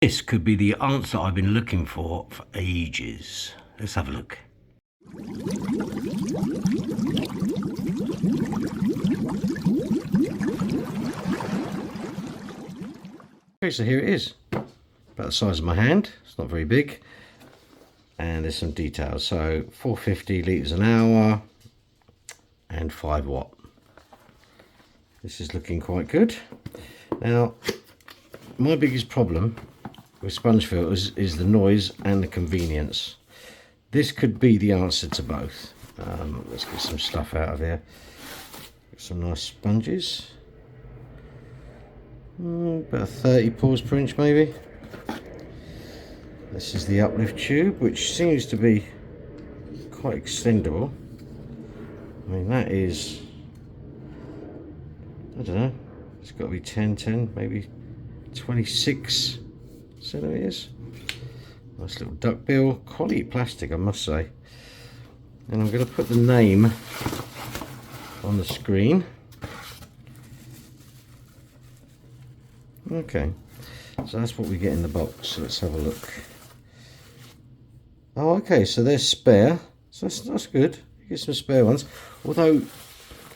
This could be the answer I've been looking for ages. Let's have a look. Okay, so here it is. About the size of my hand. It's not very big. And there's some details. So 450 litres an hour and 5 watt. This is looking quite good. Now, my biggest problem with sponge filters is the noise and the convenience. This could be the answer to both. Let's get some stuff out of here. Get some nice sponges. About 30 pores per inch maybe. This is the uplift tube, which seems to be quite extendable. I mean, that is, I don't know, it's got to be 10, maybe 26 centimeters. Nice little duck bill, quality plastic, I must say. And I'm going to put the name on the screen. Okay, so that's what we get in the box. So let's have a look. Oh, okay, so they're spare. So that's good. You get some spare ones. Although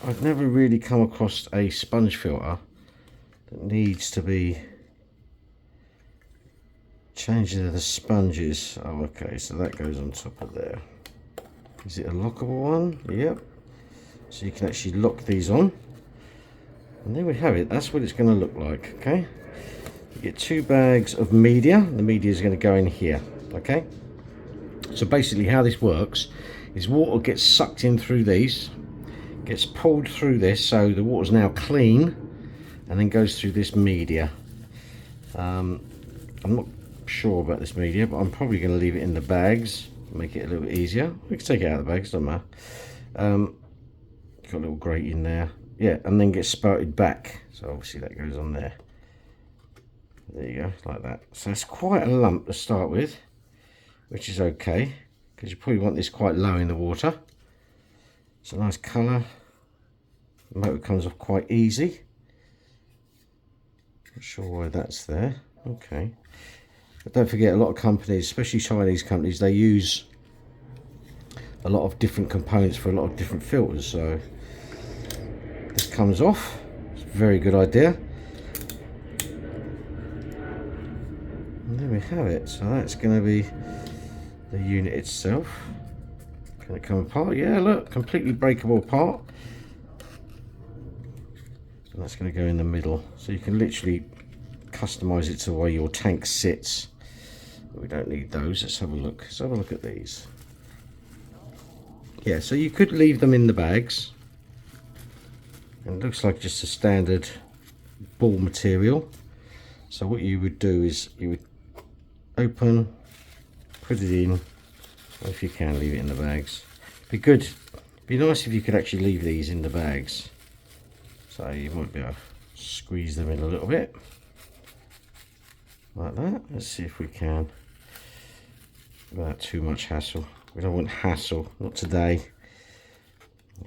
I've never really come across a sponge filter that needs to be changed to the sponges. Oh, okay, so that goes on top of there. Is it a lockable one? Yep. So you can actually lock these on. And there we have it. That's what it's going to look like, okay? You get 2 bags of media. The media is going to go in here, okay? So basically how this works is water gets sucked in through these, gets pulled through this, so the water's now clean, and then goes through this media. I'm not sure about this media, but I'm probably going to leave it in the bags, make it a little bit easier. We can take it out of the bags, doesn't matter. Got a little grate in there. Yeah, and then gets spouted back. So obviously that goes on there. There you go, like that. So it's quite a lump to start with, which is okay, because you probably want this quite low in the water. It's a nice colour. The motor comes off quite easy. Not sure why that's there. Okay. But don't forget, a lot of companies, especially Chinese companies, they use a lot of different components for a lot of different filters. So this comes off. It's a very good idea. And there we have it. So that's going to be the unit itself. Can it come apart? Yeah, look, completely breakable apart. And that's going to go in the middle. So you can literally customize it to the way your tank sits. But we don't need those. Let's have a look. Let's have a look at these. Yeah, so you could leave them in the bags. And it looks like just a standard ball material. So what you would do is you would open, put it in, or if you can, leave it in the bags. Be good. Be nice if you could actually leave these in the bags. So you might be able to squeeze them in a little bit. Like that. Let's see if we can. Without too much hassle. We don't want hassle, not today.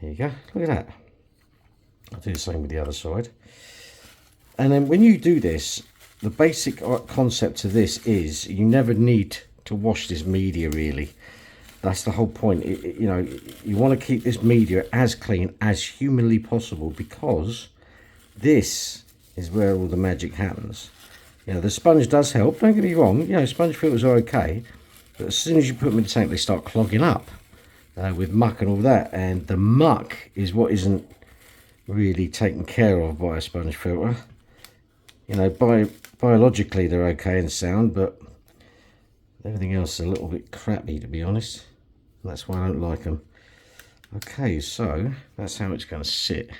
There you go. Look at that. I'll do the same with the other side. And then when you do this, the basic concept of this is you never need to wash this media really. That's the whole point. You know, you want to keep this media as clean as humanly possible, because this is where all the magic happens. You know, the sponge does help, don't get me wrong. You know, sponge filters are okay, but as soon as you put them in the tank, they start clogging up with muck and all that. And the muck is what isn't really taken care of by a sponge filter. You know, biologically they're okay and sound, but everything else is a little bit crappy, to be honest. And that's why I don't like them. Okay, so that's how it's going to sit.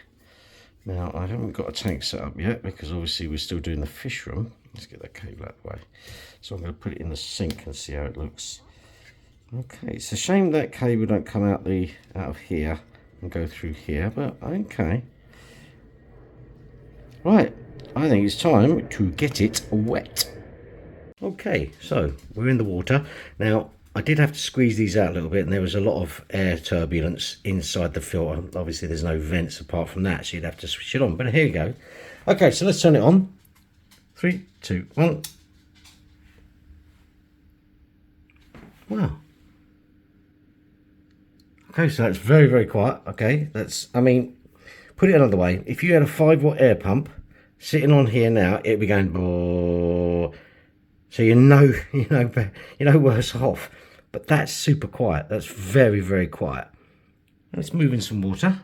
Now, I haven't got a tank set up yet, because obviously we're still doing the fish room. Let's get that cable out of the way. So I'm going to put it in the sink and see how it looks. Okay, it's a shame that cable don't come out of here and go through here, but okay. Right, I think it's time to get it wet. Okay, so we're in the water. Now, I did have to squeeze these out a little bit, and there was a lot of air turbulence inside the filter. Obviously, there's no vents apart from that, so you'd have to switch it on. But here you go. Okay, so let's turn it on. 3, 2, 1. Wow. Okay, so that's very, very quiet. Okay, that's, I mean, put it another way. If you had a 5 watt air pump sitting on here now, it'd be going, brrr. So you're no worse off. But that's super quiet. That's very, very quiet. Let's move in some water.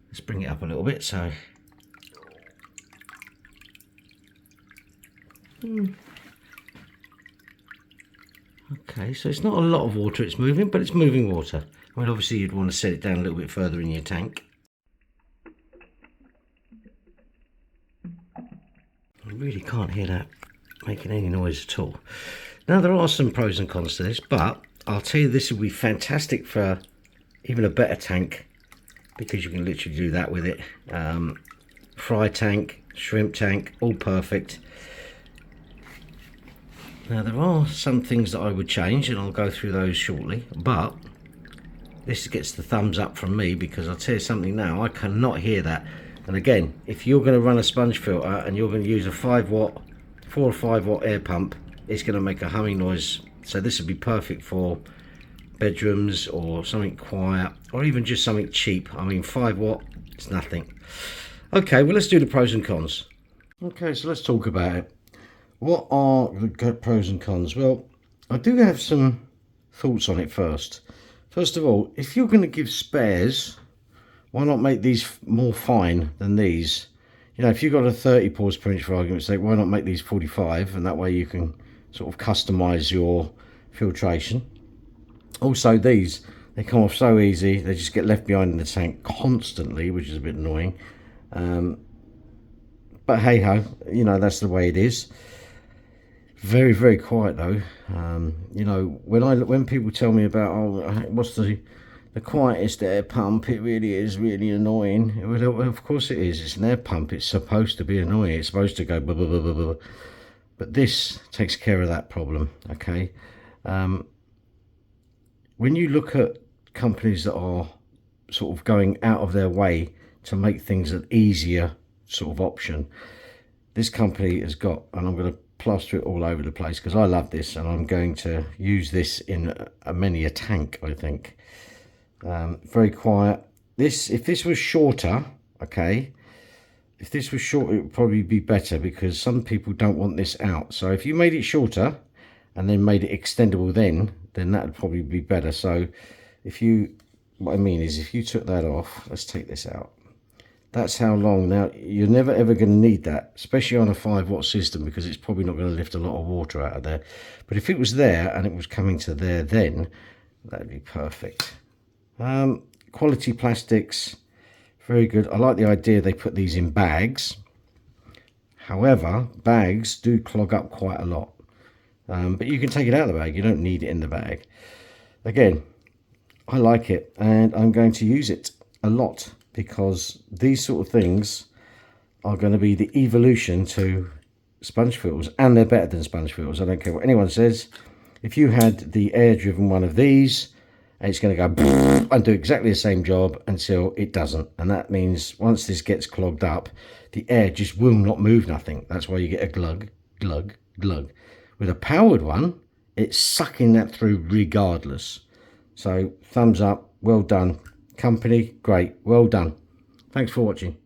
Let's bring it up a little bit. So, okay, so it's not a lot of water it's moving, but it's moving water. I mean, obviously you'd want to set it down a little bit further in your tank. I really can't hear that making any noise at all. Now, there are some pros and cons to this, but I'll tell you, this will be fantastic for even a better tank, because you can literally do that with it. Fry tank, shrimp tank, all perfect. Now, there are some things that I would change, and I'll go through those shortly, but this gets the thumbs up from me, because I'll tell you something now, I cannot hear that. And again, if you're going to run a sponge filter and you're going to use a 4 or 5 watt air pump, it's going to make a humming noise. So this would be perfect for bedrooms or something quiet, or even just something cheap. I mean, 5 watt, it's nothing. Okay, well, let's do the pros and cons. Okay, so let's talk about it. What are the pros and cons? Well, I do have some thoughts on it first. First of all, if you're going to give spares, why not make these more fine than these? You know, if you've got a 30 pours per inch, for argument's sake, why not make these 45? And that way you can sort of customize your filtration. Also, these, they come off so easy. They just get left behind in the tank constantly, which is a bit annoying. But hey ho, you know, that's the way it is. Very, very quiet though. You know, when people tell me about, oh, what's the quietest air pump, it really is really annoying. Well, of course it is. It's an air pump. It's supposed to be annoying. It's supposed to go blah, blah, blah, blah, blah. But this takes care of that problem, okay? When you look at companies that are sort of going out of their way to make things an easier sort of option, this company has got, and I'm going to plaster it all over the place because I love this, and I'm going to use this in many a tank, I think. Very quiet. If this was shorter, okay, if this was short, it would probably be better, because some people don't want this out. So if you made it shorter and then made it extendable, then that would probably be better. So what I mean is, if you took that off, let's take this out. That's how long. Now, you're never ever going to need that, especially on a 5 watt system, because it's probably not going to lift a lot of water out of there. But if it was there and it was coming to there, then that'd be perfect. Quality plastics, very good. I like the idea they put these in bags. However, bags do clog up quite a lot. But you can take it out of the bag. You don't need it in the bag. Again, I like it, and I'm going to use it a lot, because these sort of things are going to be the evolution to sponge filters, and they're better than sponge filters. I don't care what anyone says. If you had the air-driven one of these, it's going to go and do exactly the same job until it doesn't. And that means once this gets clogged up, the air just will not move nothing. That's why you get a glug, glug, glug. With a powered one, it's sucking that through regardless. So thumbs up, well done. Company, great, well done. Thanks for watching.